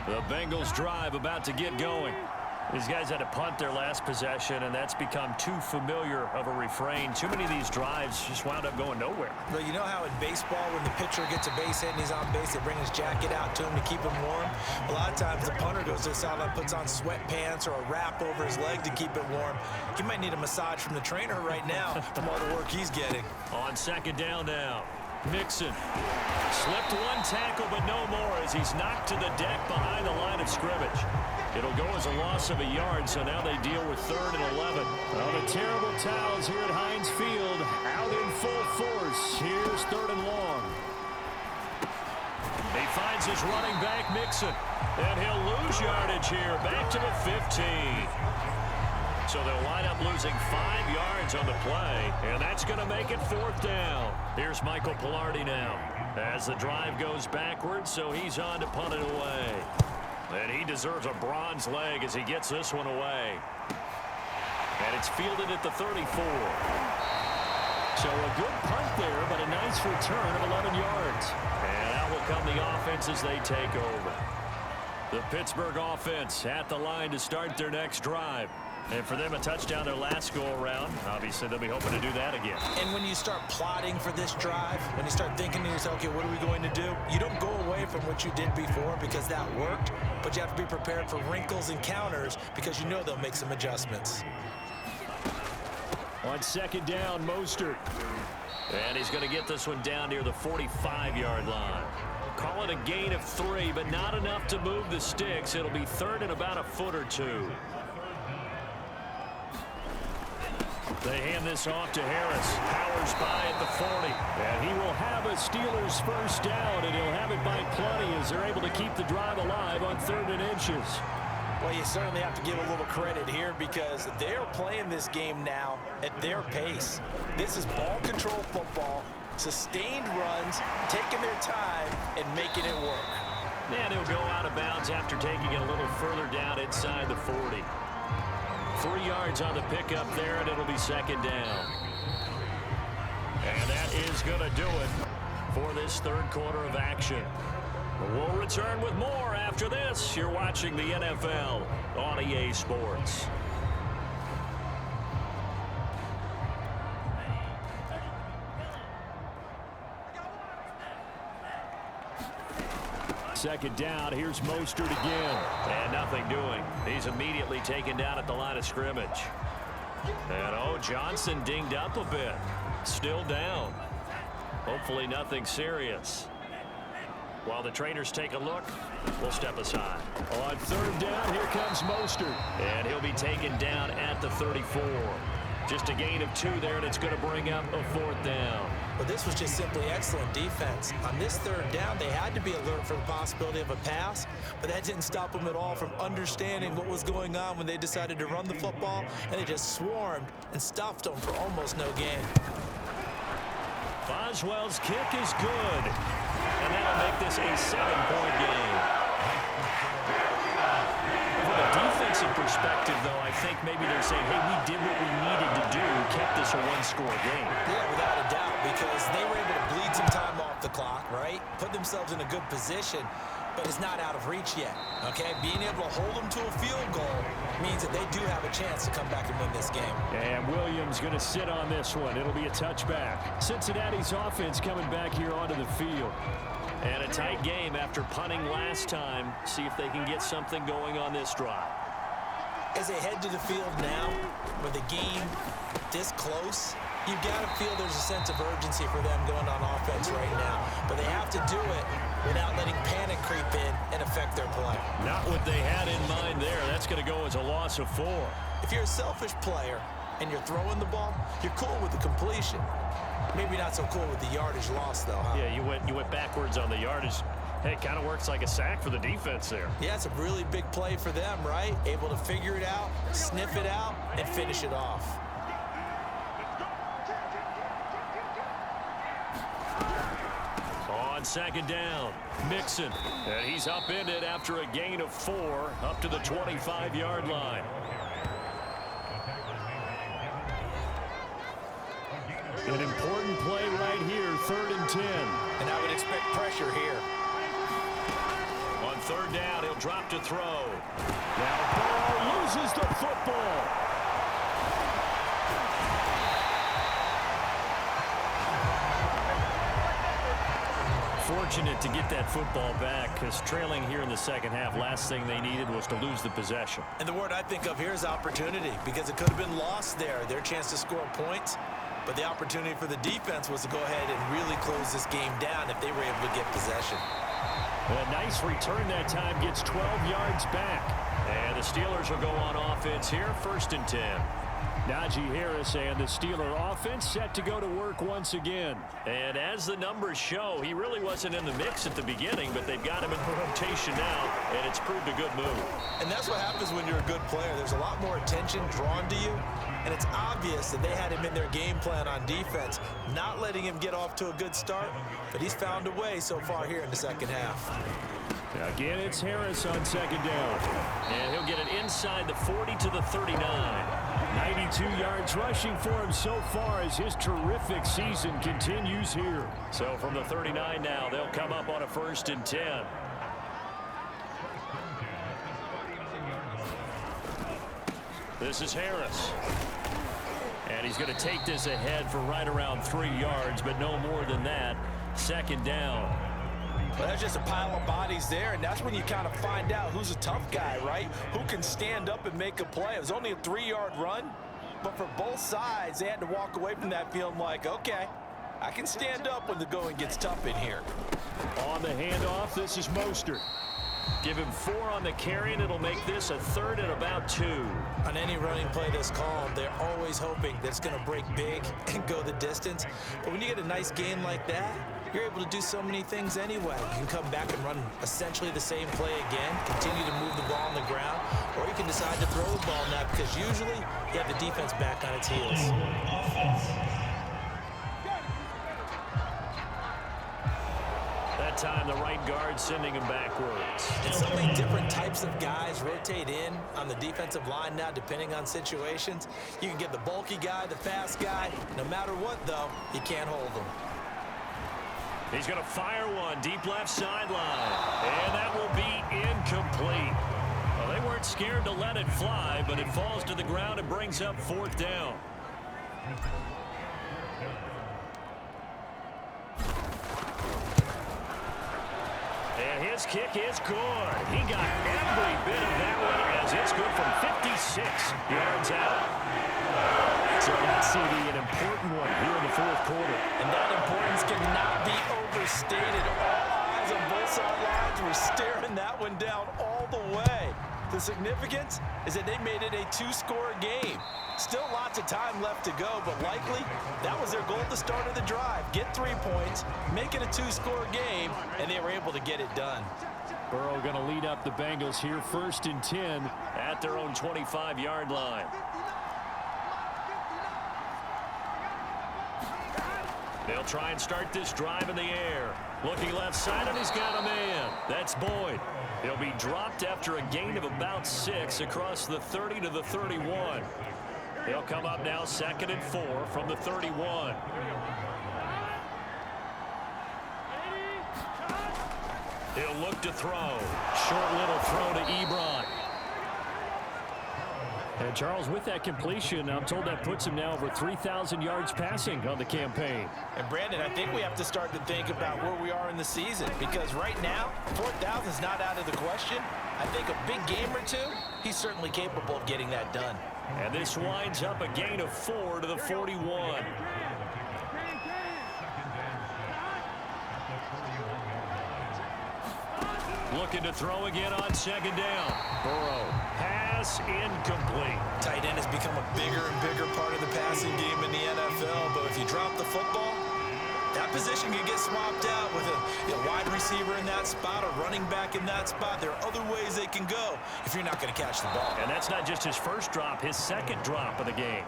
The Bengals drive about to get going. These guys had to punt their last possession, and that's become too familiar of a refrain. Too many of these drives just wound up going nowhere. Well, you know how in baseball, when the pitcher gets a base hit and he's on base, they bring his jacket out to him to keep him warm? A lot of times the punter goes to the sideline, puts on sweatpants or a wrap over his leg to keep it warm. He might need a massage from the trainer right now from all the work he's getting. On 2nd down now, Mixon slipped 1 tackle, but no more as he's knocked to the deck behind the line of scrimmage. It'll go as a loss of a yard, so now they deal with 3rd and 11. Well, the terrible towels here at Heinz Field out in full force. Here's 3rd and long. He finds his running back, Mixon, and he'll lose yardage here, back to the 15. So they'll wind up losing 5 yards on the play, and that's going to make it 4th down. Here's Michael Pilardi now as the drive goes backwards, so he's on to punt it away. And he deserves a bronze leg as he gets this one away. And it's fielded at the 34. So a good punt there, but a nice return of 11 yards. And out will come the offense as they take over. The Pittsburgh offense at the line to start their next drive. And for them, a touchdown their last go-around. Obviously, they'll be hoping to do that again. And when you start plotting for this drive, when you start thinking to yourself, okay, what are we going to do? You don't go away from what you did before because that worked, but you have to be prepared for wrinkles and counters because you know they'll make some adjustments. On 2nd down, Mostert. And he's going to get this one down near the 45-yard line. Call it a gain of 3, but not enough to move the sticks. It'll be 3rd and about a foot or 2. They hand this off to Harris. Powers by at the 40. And he will have a Steelers 1st down, and he'll have it by plenty as they're able to keep the drive alive on 3rd and inches. Well, you certainly have to give a little credit here because they're playing this game now at their pace. This is ball control football, sustained runs, taking their time, and making it work. And he'll go out of bounds after taking it a little further down inside the 40. 3 yards on the pickup there, and it'll be 2nd down. And that is going to do it for this 3rd quarter of action. We'll return with more after this. You're watching the NFL on EA Sports. Second down, here's Mostert again. And nothing doing. He's immediately taken down at the line of scrimmage. And Johnson dinged up a bit. Still down. Hopefully nothing serious. While the trainers take a look, we'll step aside. On 3rd down, here comes Mostert. And he'll be taken down at the 34. Just a gain of 2 there, and it's going to bring up a 4th down. But this was just simply excellent defense. On this 3rd down, they had to be alert for the possibility of a pass, but that didn't stop them at all from understanding what was going on when they decided to run the football, and they just swarmed and stuffed them for almost no gain. Boswell's kick is good. And that'll make this a 7-point game. From a defensive perspective, though, I think maybe they're saying, hey, we did what we needed to do, kept this a one-score game. Yeah, without a doubt, because they were able to bleed some time off the clock, right? Put themselves in a good position, but it's not out of reach yet, okay? Being able to hold them to a field goal means that they do have a chance to come back and win this game. And Williams going to sit on this one. It'll be a touchback. Cincinnati's offense coming back here onto the field. And a tight game after punting last time. See if they can get something going on this drive. As they head to the field now, with the game this close, you've got to feel there's a sense of urgency for them going on offense right now. But they have to do it without letting panic creep in and affect their play. Not what they had in mind there. That's going to go as a loss of 4. If you're a selfish player and you're throwing the ball, you're cool with the completion. Maybe not so cool with the yardage loss, though, huh? Yeah, you went backwards on the yardage. Hey, it kind of works like a sack for the defense there. Yeah, it's a really big play for them, right? Able to figure it out, sniff it out, and finish it off. On second down, Mixon. And he's upended after a gain of 4 up to the 25-yard line. An important play right here, 3rd and 10. And I would expect pressure here. On 3rd down, he'll drop to throw. Now Burrow loses the football. Fortunate to get that football back, because trailing here in the second half, last thing they needed was to lose the possession. And the word I think of here is opportunity, because it could have been lost there, their chance to score points. But the opportunity for the defense was to go ahead and really close this game down if they were able to get possession. A nice return that time, gets 12 yards back. And the Steelers will go on offense here, 1st and 10. Najee Harris and the Steeler offense set to go to work once again. And as the numbers show, he really wasn't in the mix at the beginning, but they've got him in rotation now, and it's proved a good move. And that's what happens when you're a good player. There's a lot more attention drawn to you, and it's obvious that they had him in their game plan on defense, not letting him get off to a good start, but he's found a way so far here in the second half. Again, it's Harris on second down. And he'll get it inside the 40 to the 39. 92 yards rushing for him so far as his terrific season continues here. So from the 39 now, they'll come up on a 1st and 10. This is Harris. And he's going to take this ahead for right around 3 yards, but no more than that. 2nd down. But that's just a pile of bodies there, and that's when you kind of find out who's a tough guy, right? Who can stand up and make a play. It was only a 3-yard run, but for both sides, they had to walk away from that feeling like, okay, I can stand up when the going gets tough in here. On the handoff, this is Mostert. Give him 4 on the carry, and it'll make this a 3rd and about 2. On any running play that's called, they're always hoping that it's going to break big and go the distance. But when you get a nice gain like that, you're able to do so many things anyway. You can come back and run essentially the same play again, continue to move the ball on the ground, or you can decide to throw the ball now because usually you have the defense back on its heels. That time, the right guard sending him backwards. And so many different types of guys rotate in on the defensive line now, depending on situations. You can get the bulky guy, the fast guy. No matter what, though, you can't hold them. He's going to fire one deep left sideline. And that will be incomplete. Well, they weren't scared to let it fly, but it falls to the ground and brings up 4th down. And his kick is good. He got every bit of that one as it's good from 56 yards out. So that CD, an important one here in the 4th quarter. And that importance cannot be overstated. All eyes on both sidelines were staring that one down all the way. The significance is that they made it a 2-score game. Still lots of time left to go, but likely that was their goal at the start of the drive. Get 3 points, make it a 2-score game, and they were able to get it done. Burrow going to lead up the Bengals here, 1st and 10 at their own 25-yard line. They'll try and start this drive in the air. Looking left side, and he's got a man. That's Boyd. He'll be dropped after a gain of about 6 across the 30 to the 31. He'll come up now 2nd and 4 from the 31. He'll look to throw. Short little throw to Ebron. And Charles, with that completion, I'm told that puts him now over 3,000 yards passing on the campaign. And Brandon, I think we have to start to think about where we are in the season, because right now 4,000 is not out of the question. I think a big game or two, he's certainly capable of getting that done. And this winds up a gain of 4 to the 41. Looking to throw again on 2nd down. Burrow, pass incomplete. Tight end has become a bigger and bigger part of the passing game in the NFL, but if you drop the football, that position can get swapped out with a wide receiver in that spot, a running back in that spot. There are other ways they can go if you're not going to catch the ball. And that's not just his first drop, his 2nd drop of the game.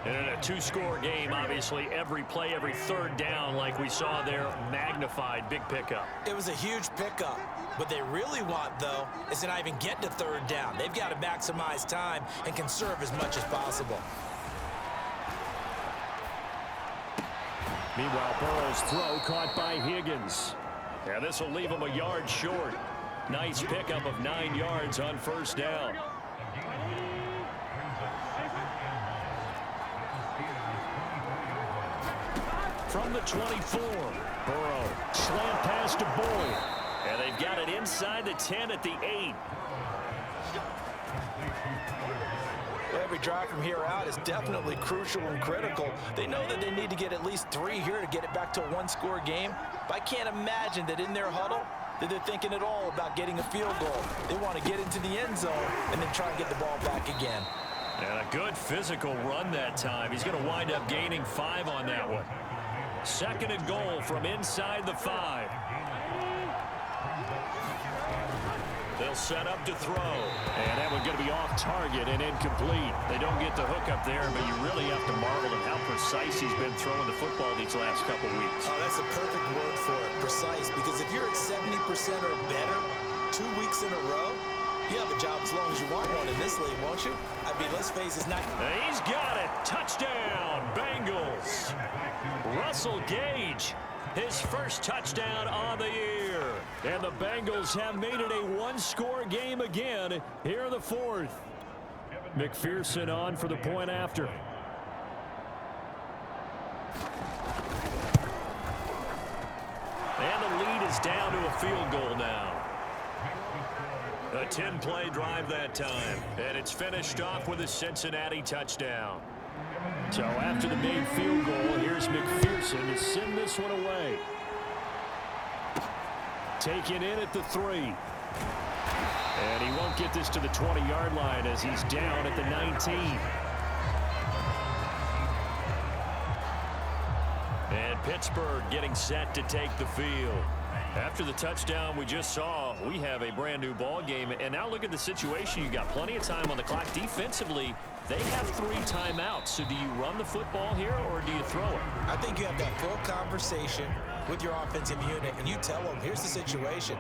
And in a 2-score game, obviously, every play, every 3rd down, like we saw there, magnified, big pickup. It was a huge pickup. What they really want, though, is to not even get to 3rd down. They've got to maximize time and conserve as much as possible. Meanwhile, Burrow's throw caught by Higgins. Yeah, this will leave him a yard short. Nice pickup of 9 yards on 1st down. From the 24, Burrow, slant pass to Boyd. And they've got it inside the 10 at the 8. Every drive from here out is definitely crucial and critical. They know that they need to get at least 3 here to get it back to a 1-score game. But I can't imagine that in their huddle that they're thinking at all about getting a field goal. They want to get into the end zone and then try and get the ball back again. And a good physical run that time. He's going to wind up gaining 5 on that one. 2nd and goal from inside the 5. They'll set up to throw. And that one's going to be off target and incomplete. They don't get the hook up there, but you really have to marvel at how precise he's been throwing the football these last couple weeks. Oh, that's a perfect word for it, precise, because if you're at 70% or better 2 weeks in a row, you have a job as long as you want one in this league, won't you? I mean, let's face it, it's not... He's got it. Touchdown, Bengals. Russell Gage, his first touchdown on the year. And the Bengals have made it a 1-score game again here in the 4th. McPherson on for the point after. And the lead is down to a field goal now. A 10-play drive that time. And it's finished off with a Cincinnati touchdown. So after the made field goal, here's McPherson to send this one away. Taken in at the 3. And he won't get this to the 20-yard line as he's down at the 19. And Pittsburgh getting set to take the field. After the touchdown we just saw, we have a brand new ball game. And now look at the situation. You got plenty of time on the clock. Defensively, they have 3 timeouts. So do you run the football here or do you throw it? I think you have that full conversation with your offensive unit, and you tell them, here's the situation.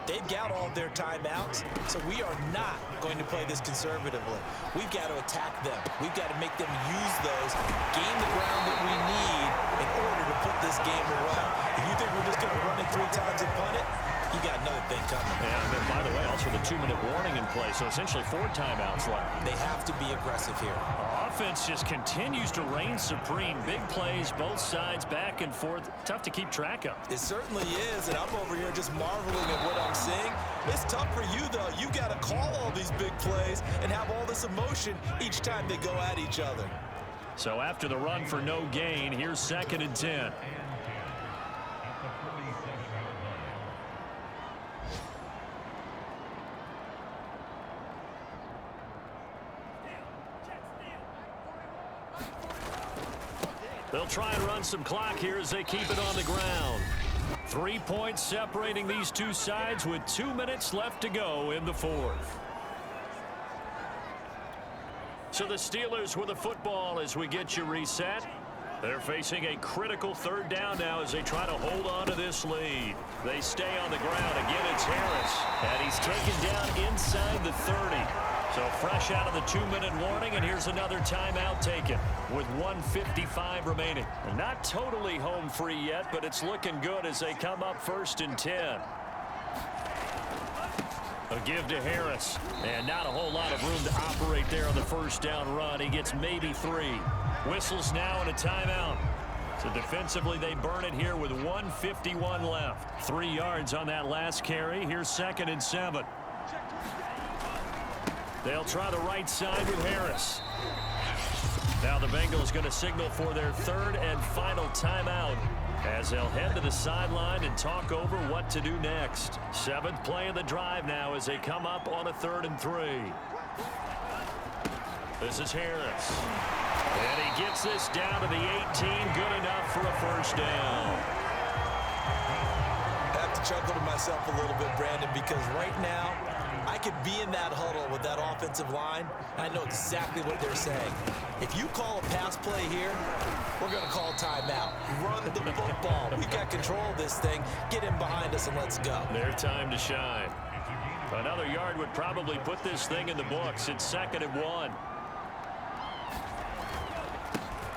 They've got all their timeouts, so we are not going to play this conservatively. We've got to attack them. We've got to make them use those, gain the ground that we need in order to put this game away. If you think we're just going to run it 3 times and punt it, you got another thing coming. And then, by the way, also the 2-minute warning in play, so essentially 4 timeouts left. They have to be aggressive here. Offense just continues to reign supreme. Big plays, both sides, back and forth. Tough to keep track of. It certainly is, and I'm over here just marveling at what I'm seeing. It's tough for you, though. You got to call all these big plays and have all this emotion each time they go at each other. So after the run for no gain, here's 2nd and 10. They'll try and run some clock here as they keep it on the ground. 3 points separating these two sides with 2 minutes left to go in the 4th. So the Steelers with the football as we get you reset. They're facing a critical third down now as they try to hold on to this lead. They stay on the ground. Again, it's Harris. And he's taken down inside the 30. So fresh out of the 2-minute warning, and here's another timeout taken with 1:55 remaining. And not totally home free yet, but it's looking good as they come up 1st and 10. A give to Harris, and not a whole lot of room to operate there on the first down run. He gets maybe 3. Whistles now and a timeout. So defensively, they burn it here with 1:51 left. 3 yards on that last carry. Here's 2nd and 7. They'll try the right side with Harris. Now the Bengals going to signal for their 3rd and final timeout as they'll head to the sideline and talk over what to do next. 7th play of the drive now as they come up on a 3rd and 3. This is Harris. And he gets this down to the 18. Good enough for a first down. I have to chuckle to myself a little bit, Brandon, because right now I could be in that huddle with that offensive line. I know exactly what they're saying. If you call a pass play here, we're going to call timeout. Run the football. We got control of this thing. Get in behind us and let's go. Their time to shine. Another yard would probably put this thing in the books. It's 2nd and 1.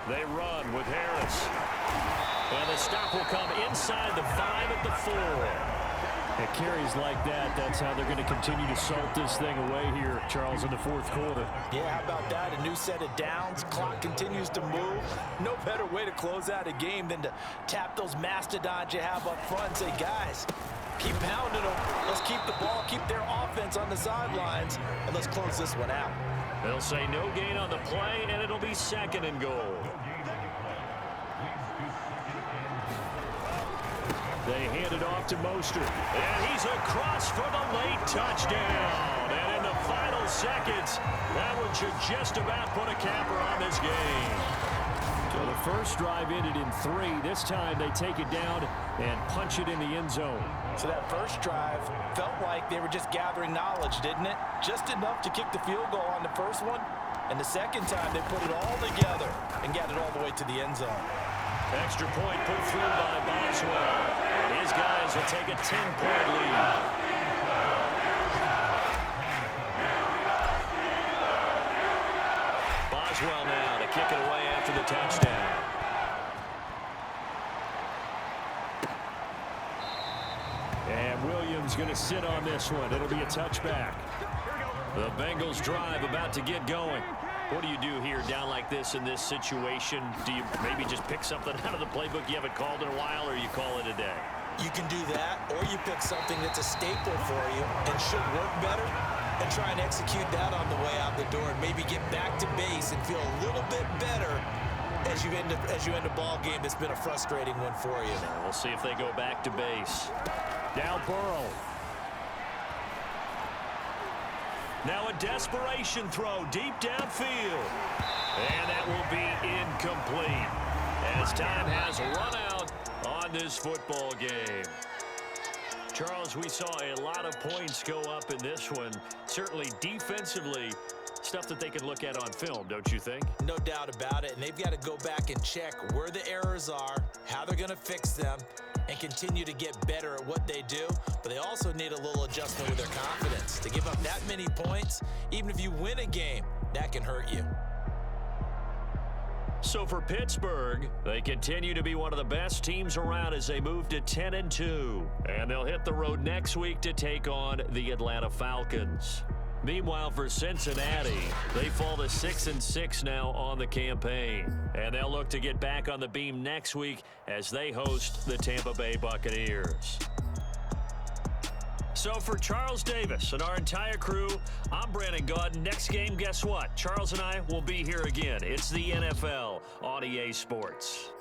They run with Harris. And the stop will come inside the 5 at the 4. At carries like that, that's how they're going to continue to salt this thing away here, Charles, in the 4th quarter. Yeah, how about that? A new set of downs. Clock continues to move. No better way to close out a game than to tap those mastodons you have up front and say, guys, keep pounding them. Let's keep the ball, keep their offense on the sidelines, and let's close this one out. They'll say no gain on the play, and it'll be 2nd and goal. They hand it off to Mostert. And he's across for the late touchdown. And in the final seconds, that one should just about put a capper on this game. So the first drive ended in 3. This time they take it down and punch it in the end zone. So that first drive felt like they were just gathering knowledge, didn't it? Just enough to kick the field goal on the first one. And the second time they put it all together and got it all the way to the end zone. Extra point put through by Boswell. His guys will take a 10-point lead. Boswell now to kick it away after the touchdown. And Williams going to sit on this one. It'll be a touchback. The Bengals drive about to get going. What do you do here down like this in this situation? Do you maybe just pick something out of the playbook you haven't called in a while, or you call it a day? You can do that, or you pick something that's a staple for you and should work better and try and execute that on the way out the door and maybe get back to base and feel a little bit better as you end a ball game that's been a frustrating one for you. We'll see if they go back to base. Now Burrow. Now a desperation throw deep downfield. And that will be incomplete as time has run out on this football game. Charles, we saw a lot of points go up in this one. Certainly defensively, stuff that they can look at on film, don't you think? No doubt about it. And they've got to go back and check where the errors are, how they're going to fix them, and continue to get better at what they do. But they also need a little adjustment with their confidence. To give up that many points, even if you win a game, that can hurt you. So for Pittsburgh, they continue to be one of the best teams around as they move to 10-2. And they'll hit the road next week to take on the Atlanta Falcons. Meanwhile, for Cincinnati, they fall to 6-6 now on the campaign. And they'll look to get back on the beam next week as they host the Tampa Bay Buccaneers. So for Charles Davis and our entire crew, I'm Brandon Gaudin. Next game, guess what? Charles and I will be here again. It's the NFL on EA Sports.